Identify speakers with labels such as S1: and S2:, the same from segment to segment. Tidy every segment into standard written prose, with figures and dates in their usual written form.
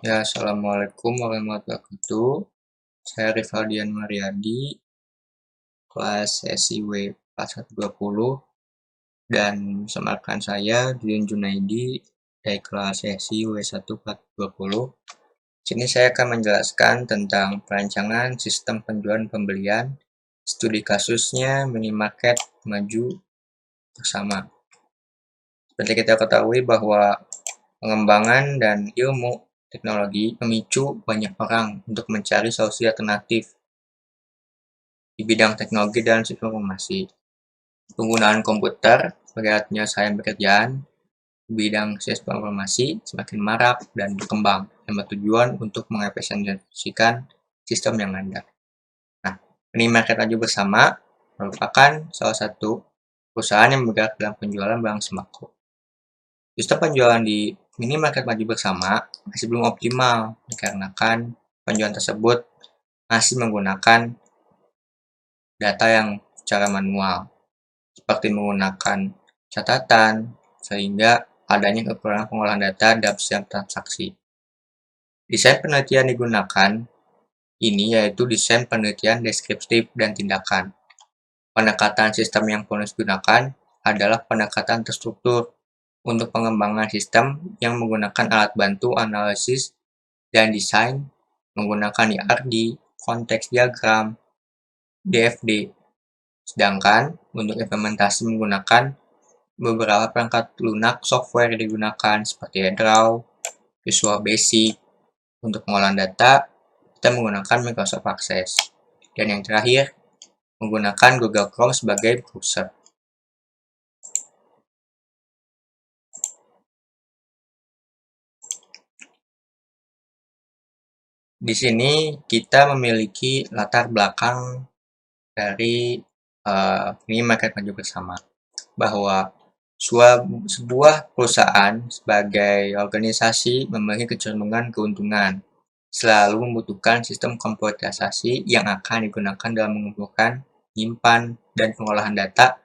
S1: Ya, Assalamualaikum warahmatullahi wabarakatuh. Saya Rivaldian Mariadi, kelas SIW 4120, dan bersama rekan saya Dudin Junaidi dari kelas SIW 1420. Sini saya akan menjelaskan tentang perancangan sistem penjualan pembelian, studi kasusnya minimarket maju bersama. Seperti kita ketahui bahwa pengembangan dan ilmu teknologi memicu banyak orang untuk mencari solusi alternatif di bidang teknologi dan sistem informasi. Penggunaan komputer sebagai alat penyelesaian pekerjaan di bidang sistem informasi semakin marak dan berkembang, yang bertujuan untuk mengefisiensikan sistem yang ada. Nah, minimarket maju bersama merupakan salah satu perusahaan yang bergerak dalam penjualan barang sembako. Sistem penjualan di minimarket maju bersama masih belum optimal dikarenakan penjualan tersebut masih menggunakan data yang secara manual, seperti menggunakan catatan, sehingga adanya kekurangan pengolahan data dalam setiap transaksi. Desain penelitian digunakan ini yaitu desain penelitian deskriptif dan tindakan. Pendekatan sistem yang penulis gunakan adalah pendekatan terstruktur untuk pengembangan sistem yang menggunakan alat bantu analisis dan desain menggunakan IRD, konteks diagram, DFD. Sedangkan untuk implementasi menggunakan beberapa perangkat lunak software digunakan seperti Draw, Visual Basic. Untuk pengolahan data, kita menggunakan Microsoft Access. Dan yang terakhir, menggunakan Google Chrome sebagai browser. Di sini kita memiliki latar belakang dari minimarket maju bersama, bahwa sebuah perusahaan sebagai organisasi memiliki kecenderungan keuntungan, selalu membutuhkan sistem komputerisasi yang akan digunakan dalam mengumpulkan, menyimpan, dan pengolahan data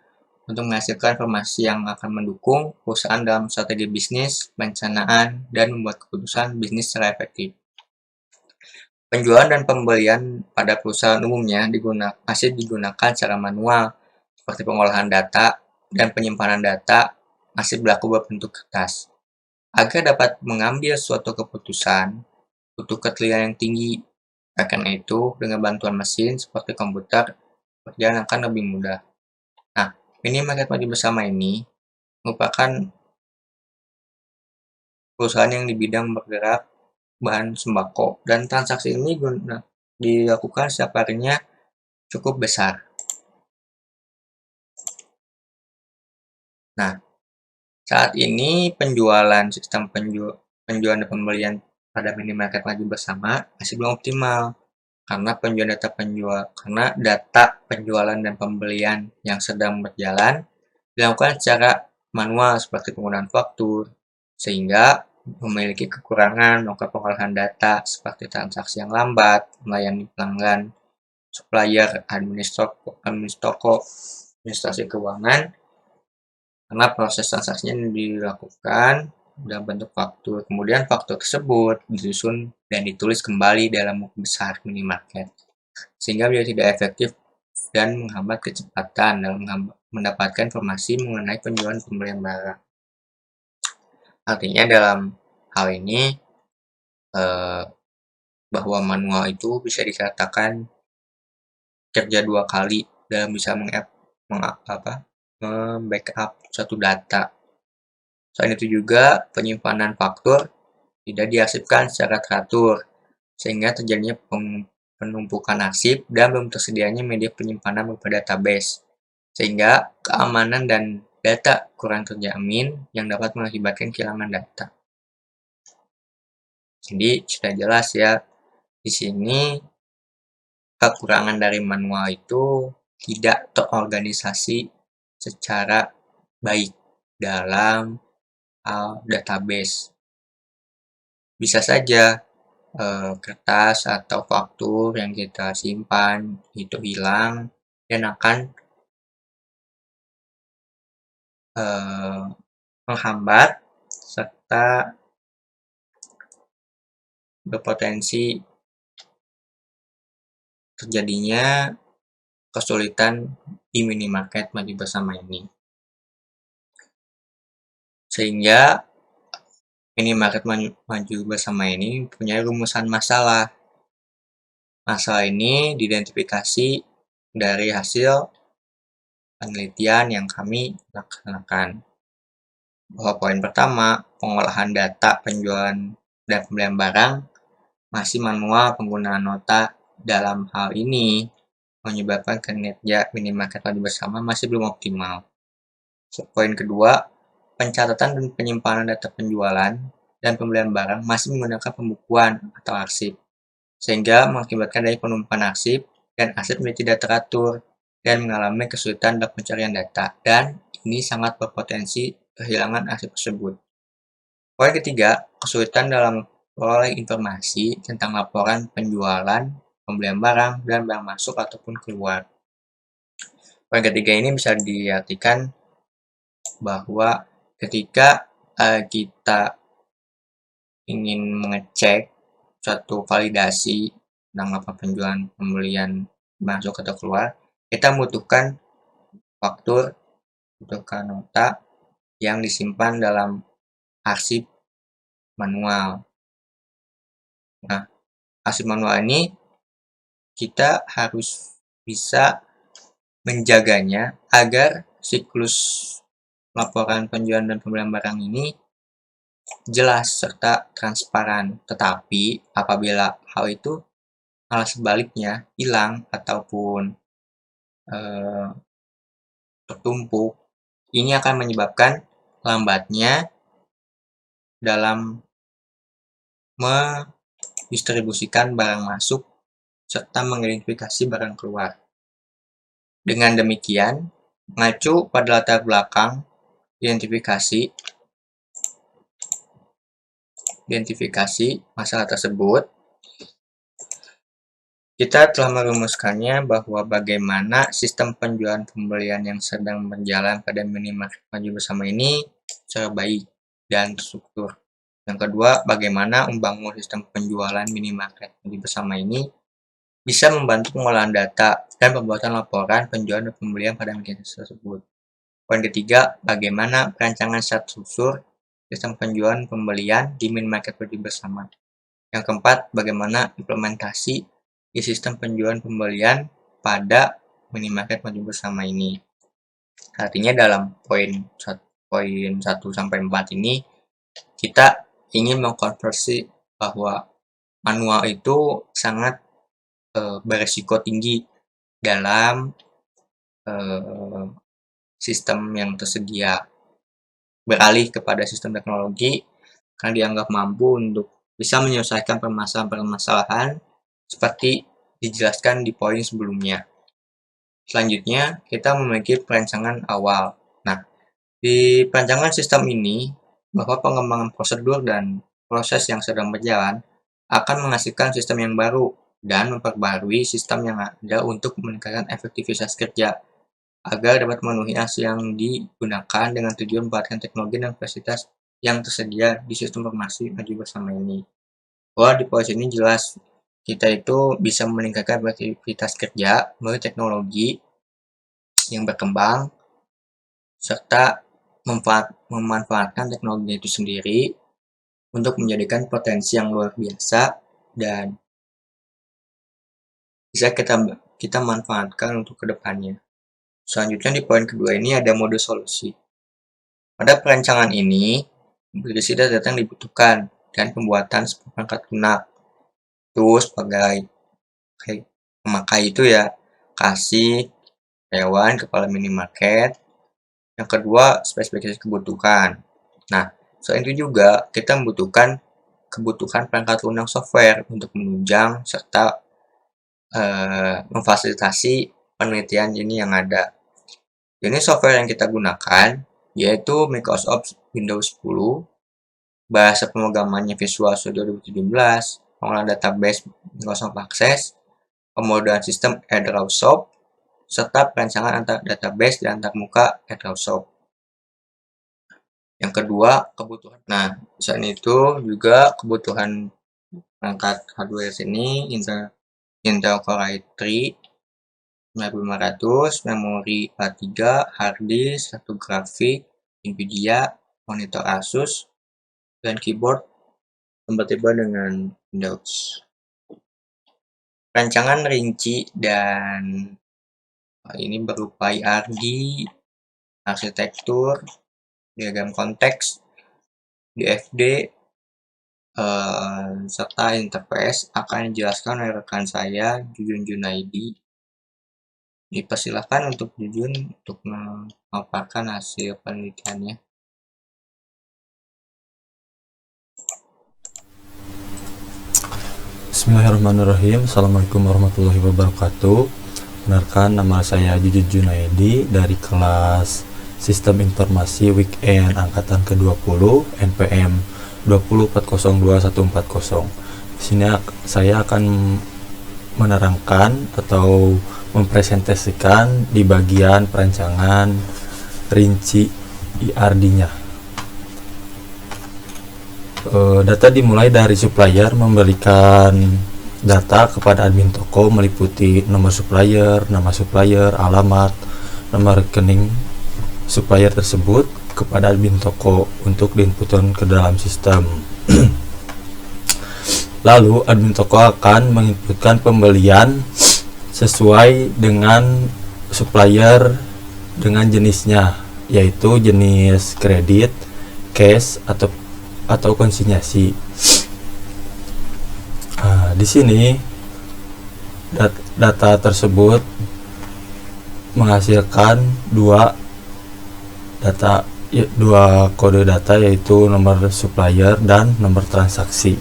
S1: untuk menghasilkan informasi yang akan mendukung perusahaan dalam strategi bisnis, perencanaan, dan membuat keputusan bisnis secara efektif. Penjualan dan pembelian pada perusahaan umumnya masih digunakan secara manual, seperti pengolahan data dan penyimpanan data masih berlaku berbentuk kertas. Agar dapat mengambil suatu keputusan, butuh ketelitian yang tinggi. Karena itu, dengan bantuan mesin seperti komputer, pekerjaan akan lebih mudah. Nah, minimarket maju bersama ini merupakan perusahaan yang di bidang bergerak bahan sembako, dan transaksi ini dilakukan setiap harinya cukup besar. Nah, saat ini penjualan sistem penjualan dan pembelian pada minimarket maju bersama masih belum optimal karena data penjualan dan pembelian yang sedang berjalan dilakukan secara manual seperti penggunaan faktur, sehingga memiliki kekurangan melakukan pengolahan data seperti transaksi yang lambat, melayani pelanggan, supplier, administrasi keuangan, karena proses transaksinya dilakukan dalam bentuk faktur. Kemudian faktur tersebut disusun dan ditulis kembali dalam buku besar minimarket, sehingga menjadi tidak efektif dan menghambat kecepatan dalam mendapatkan informasi mengenai penjualan pembelian barang. Artinya dalam hal ini bahwa manual itu bisa dikatakan kerja dua kali dalam bisa membackup suatu data. Selain itu juga penyimpanan faktur tidak diarsipkan secara teratur, sehingga terjadinya penumpukan arsip dan belum tersedianya media penyimpanan berupa database, sehingga keamanan dan data kurang terjamin yang dapat mengakibatkan kehilangan data. Jadi sudah jelas ya, di sini kekurangan dari manual itu tidak terorganisasi secara baik dalam database. Bisa saja kertas atau faktur yang kita simpan itu hilang dan akan menghambat serta berpotensi terjadinya kesulitan di minimarket maju bersama ini. Sehingga minimarket maju bersama ini punya rumusan masalah. Masalah ini diidentifikasi dari hasil penelitian yang kami laksanakan. Bahwa poin pertama, pengolahan data penjualan dan pembelian barang masih manual. Penggunaan nota dalam hal ini menyebabkan kinerja minimarket maju bersama masih belum optimal. Poin kedua, pencatatan dan penyimpanan data penjualan dan pembelian barang masih menggunakan pembukuan atau arsip, sehingga mengakibatkan adanya penumpukan arsip dan arsip menjadi tidak teratur dan mengalami kesulitan dalam pencarian data, dan ini sangat berpotensi kehilangan arsip tersebut. Poin ketiga, kesulitan dalam memperoleh informasi tentang laporan penjualan, pembelian barang, dan barang masuk ataupun keluar. Poin ketiga ini bisa diartikan bahwa ketika kita ingin mengecek suatu validasi tentang laporan penjualan, pembelian masuk atau keluar, kita membutuhkan faktur, membutuhkan nota yang disimpan dalam arsip manual. Nah, arsip manual ini kita harus bisa menjaganya agar siklus laporan penjualan dan pembelian barang ini jelas serta transparan. Tetapi apabila hal itu malah sebaliknya hilang ataupun tertumpuk, ini akan menyebabkan lambatnya dalam mendistribusikan barang masuk serta mengidentifikasi barang keluar. Dengan demikian, mengacu pada latar belakang identifikasi masalah tersebut, kita telah merumuskannya bahwa bagaimana sistem penjualan pembelian yang sedang berjalan pada minimarket maju bersama ini secara baik dan terstruktur. Yang kedua, bagaimana membangun sistem penjualan minimarket maju bersama ini bisa membantu pengolahan data dan pembuatan laporan penjualan dan pembelian pada minimarket tersebut. Poin ketiga, bagaimana perancangan secara terstruktur sistem penjualan pembelian di minimarket maju bersama. Yang keempat, bagaimana implementasi di sistem penjualan pembelian pada minimarket maju bersama ini. Artinya dalam poin 1 sampai 4 ini kita ingin mengkonversi bahwa manual itu sangat beresiko tinggi dalam sistem yang tersedia. Beralih kepada sistem teknologi karena dianggap mampu untuk bisa menyelesaikan permasalahan seperti dijelaskan di poin sebelumnya. Selanjutnya, kita memiliki perancangan awal. Nah, di perancangan sistem ini, bahwa pengembangan prosedur dan proses yang sedang berjalan akan menghasilkan sistem yang baru dan memperbarui sistem yang ada untuk meningkatkan efektivitas kerja agar dapat memenuhi hasil yang digunakan dengan tujuan memanfaatkan teknologi dan fasilitas yang tersedia di sistem informasi maju bersama ini. Bahwa di poin ini jelas kita itu bisa meningkatkan efektivitas kerja melalui teknologi yang berkembang serta memanfaatkan teknologi itu sendiri untuk menjadikan potensi yang luar biasa dan bisa kita manfaatkan untuk kedepannya. Selanjutnya di poin kedua ini ada mode solusi. Pada perancangan ini, berisi data yang dibutuhkan dan pembuatan perangkat lunak. Itu sebagai memakai itu ya, kasih karyawan kepala minimarket. Yang kedua, spesifikasi kebutuhan. Nah, selain itu juga kita membutuhkan kebutuhan perangkat lunak software untuk menunjang serta memfasilitasi penelitian ini yang ada. Ini software yang kita gunakan yaitu Microsoft Windows 10, bahasa pemrogramannya Visual Studio 2017, pengolahan database Microsoft Access, pemrograman sistem AirDrawSoft, serta perancangan antar database dan antarmuka AirDrawSoft. Yang kedua, kebutuhan. Nah, selain itu juga kebutuhan Perangkat hardware sini Intel Core i3 9500, memori A3, hard disk, 1 grafik, Nvidia, monitor Asus, dan keyboard kompatibel dengan Windows. Rancangan rinci dan ini berupa IRD, arsitektur, diagram konteks, DFD, serta interface akan dijelaskan oleh rekan saya, Jujun Junaidi. Dipersilahkan untuk Jujun untuk memaparkan hasil penelitiannya.
S2: Bismillahirrahmanirrahim. Assalamualaikum warahmatullahi wabarakatuh. Benarkan, nama saya Jujun Junaidi dari kelas Sistem Informasi Weekend Angkatan ke-20 NPM 204021140. Di sini saya akan menerangkan atau mempresentasikan di bagian perancangan rinci IRD-nya. Data dimulai dari supplier memberikan data kepada admin toko meliputi nomor supplier, nama supplier, alamat, nomor rekening supplier tersebut kepada admin toko untuk diinputkan ke dalam sistem. Lalu admin toko akan menginputkan pembelian sesuai dengan supplier dengan jenisnya, yaitu jenis kredit, cash atau konsinyasi. Di sini data tersebut menghasilkan dua kode data, yaitu nomor supplier dan nomor transaksi.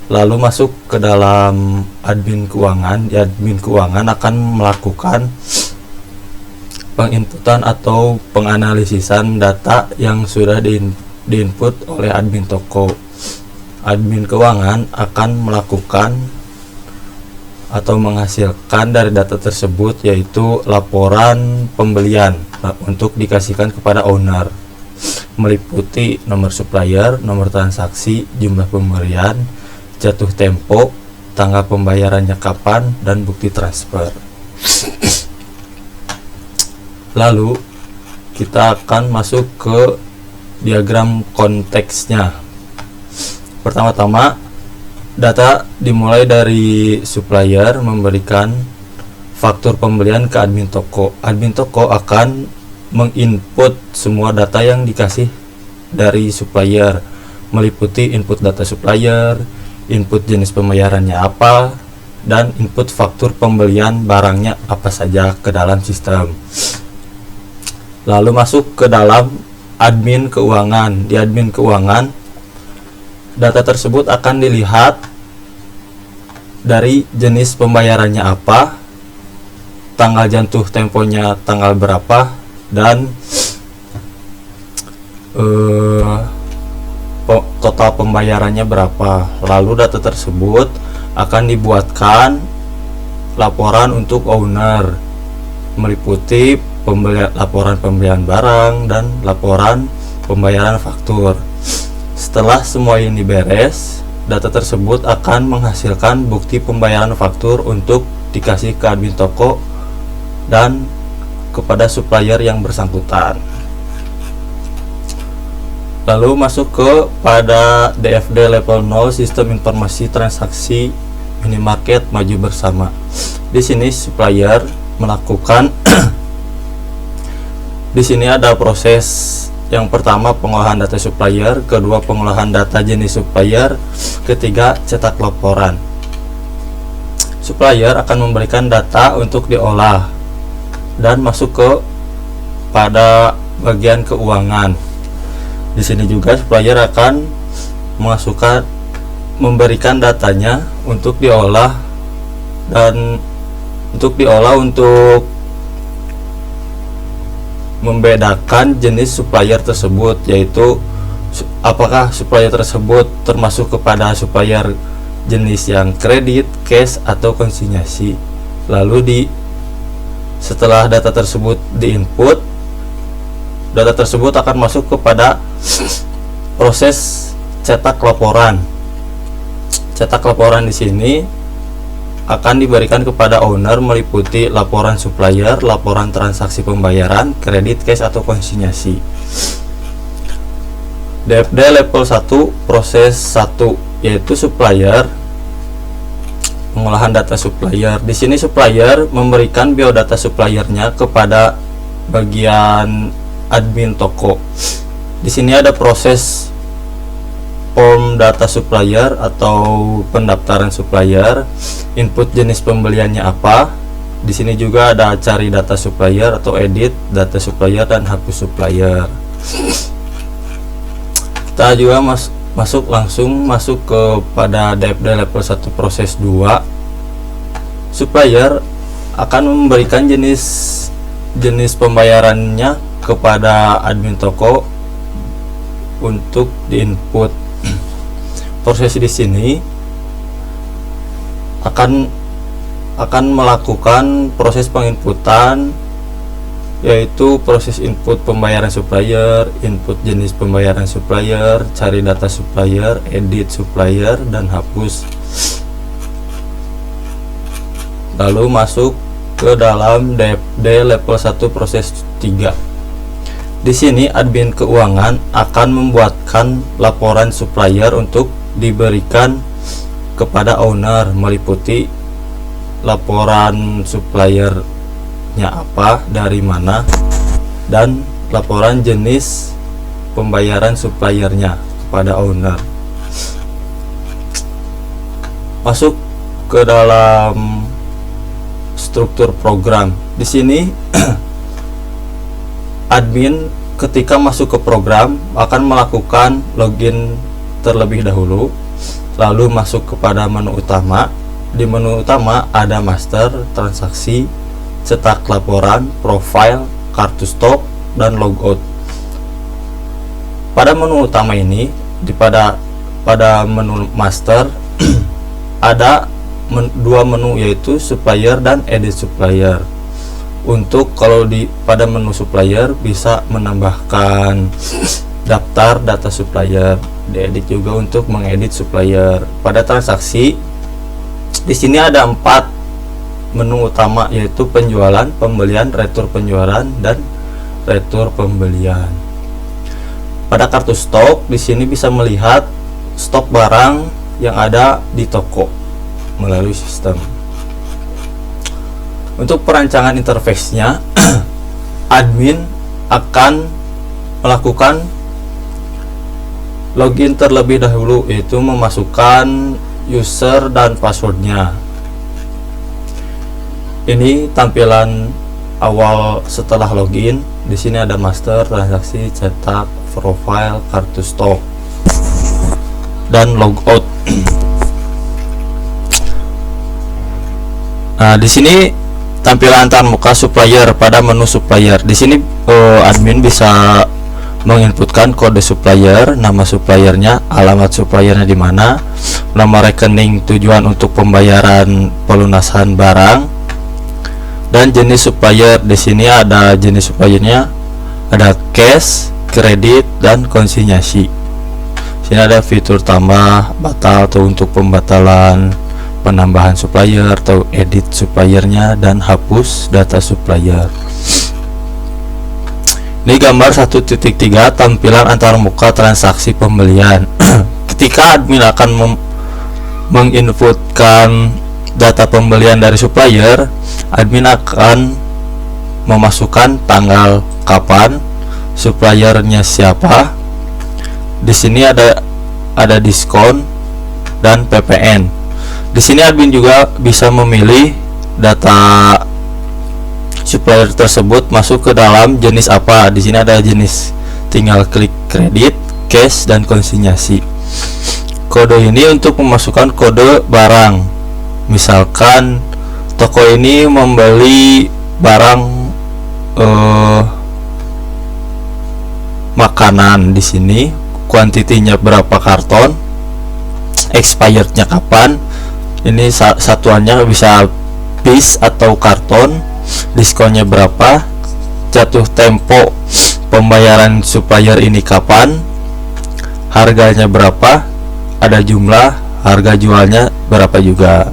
S2: Lalu masuk ke dalam admin keuangan. Admin keuangan akan melakukan penginputan atau penganalisisan data yang sudah diinput oleh admin toko. Admin keuangan akan melakukan atau menghasilkan dari data tersebut, yaitu laporan pembelian untuk dikasihkan kepada owner, meliputi nomor supplier, nomor transaksi, jumlah pemberian, jatuh tempo, tanggal pembayarannya kapan, dan bukti transfer. Lalu kita akan masuk ke diagram konteksnya. Pertama-tama, data dimulai dari supplier memberikan faktur pembelian ke admin toko. Admin toko akan menginput semua data yang dikasih dari supplier, meliputi input data supplier, input jenis pembayarannya apa, dan input faktur pembelian barangnya apa saja ke dalam sistem. Lalu masuk ke dalam admin keuangan. Di admin keuangan, data tersebut akan dilihat dari jenis pembayarannya apa, tanggal jatuh temponya tanggal berapa, dan total pembayarannya berapa. Lalu data tersebut akan dibuatkan laporan untuk owner, meliputi laporan pembelian barang dan laporan pembayaran faktur. Setelah semua ini beres, data tersebut akan menghasilkan bukti pembayaran faktur untuk dikasih ke admin toko dan kepada supplier yang bersangkutan. Lalu masuk ke pada DFD level 0, Sistem Informasi Transaksi Minimarket Maju Bersama. Di sini supplier melakukan di sini ada proses. Yang pertama, pengolahan data supplier, kedua, pengolahan data jenis supplier, ketiga, cetak laporan. Supplier akan memberikan data untuk diolah dan masuk ke pada bagian keuangan. Di sini juga supplier akan memberikan datanya untuk diolah untuk membedakan jenis supplier tersebut, yaitu apakah supplier tersebut termasuk kepada supplier jenis yang kredit, cash, atau konsinyasi. Lalu setelah data tersebut diinput, data tersebut akan masuk kepada proses cetak laporan. cetak laporan di sini akan diberikan kepada owner meliputi laporan supplier, laporan transaksi pembayaran, kredit, cash atau konsinyasi. DFD level 1 proses 1 yaitu supplier, pengolahan data supplier. Di sini supplier memberikan biodata suppliernya kepada bagian admin toko. Di sini ada proses form data supplier atau pendaftaran supplier, input jenis pembeliannya apa. Di sini juga ada cari data supplier atau edit data supplier dan hapus supplier. Kita juga langsung masuk kepada DFD level 1 proses 2. Supplier akan memberikan jenis pembayarannya kepada admin toko untuk diinput. Proses di sini akan melakukan proses penginputan, yaitu proses input pembayaran supplier, input jenis pembayaran supplier, cari data supplier, edit supplier, dan hapus. Lalu masuk ke dalam DFD level 1 proses 3. Di sini admin keuangan akan membuatkan laporan supplier untuk diberikan kepada owner, meliputi laporan suppliernya apa, dari mana, dan laporan jenis pembayaran suppliernya kepada owner. Masuk ke dalam struktur program. Di sini admin ketika masuk ke program akan melakukan login terlebih dahulu, lalu masuk kepada menu utama. Di menu utama ada master, transaksi, cetak laporan, profile, kartu stok, dan logout. Pada menu utama ini, pada menu master ada dua menu, yaitu supplier dan edit supplier. Untuk kalau pada menu supplier bisa menambahkan daftar data supplier, diedit juga untuk mengedit supplier. Pada transaksi di sini ada 4 menu utama, yaitu penjualan, pembelian, retur penjualan, dan retur pembelian. Pada kartu stok di sini bisa melihat stok barang yang ada di toko melalui sistem. Untuk perancangan interface-nya admin akan melakukan login terlebih dahulu, yaitu memasukkan user dan passwordnya. Ini tampilan awal setelah login. Di sini ada master, transaksi, cetak, profile, kartu stok, dan logout. Nah, di sini tampilan antarmuka supplier. Pada menu supplier di sini admin bisa menginputkan kode supplier, nama suppliernya, alamat suppliernya di mana, nama rekening tujuan untuk pembayaran pelunasan barang, dan jenis supplier. Di sini ada jenis suppliernya, ada cash, kredit, dan konsinyasi. Sini ada fitur tambah, batal atau untuk pembatalan penambahan supplier, atau edit suppliernya, dan hapus data supplier. Ini gambar 1.3 tampilan antarmuka transaksi pembelian. Ketika admin akan menginputkan data pembelian dari supplier, admin akan memasukkan tanggal kapan, suppliernya siapa. Di sini ada diskon dan PPN. Di sini admin juga bisa memilih data supplier tersebut masuk ke dalam jenis apa. Di sini ada jenis, tinggal klik kredit, cash, dan konsinyasi. Kode ini untuk memasukkan kode barang. Misalkan toko ini membeli barang makanan. Di sini kuantitinya berapa karton, expirednya kapan. Ini satuannya bisa piece atau karton, diskonnya berapa, jatuh tempo pembayaran supplier ini kapan, harganya berapa, ada jumlah, harga jualnya berapa juga.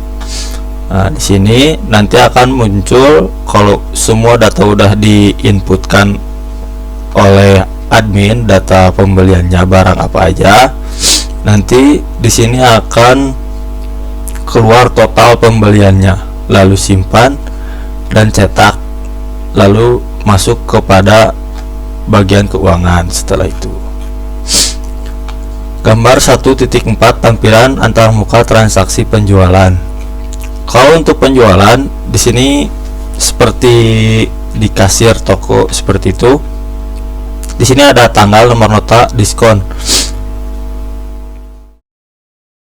S2: Nah, di sini nanti akan muncul kalau semua data udah diinputkan oleh admin, data pembeliannya barang apa aja. Nanti di sini akan keluar total pembeliannya, lalu simpan dan cetak, lalu masuk kepada bagian keuangan. Setelah itu gambar 1.4 tampilan antarmuka transaksi penjualan. Kalau untuk penjualan di sini seperti di kasir toko seperti itu. Di sini ada tanggal, nomor nota, diskon.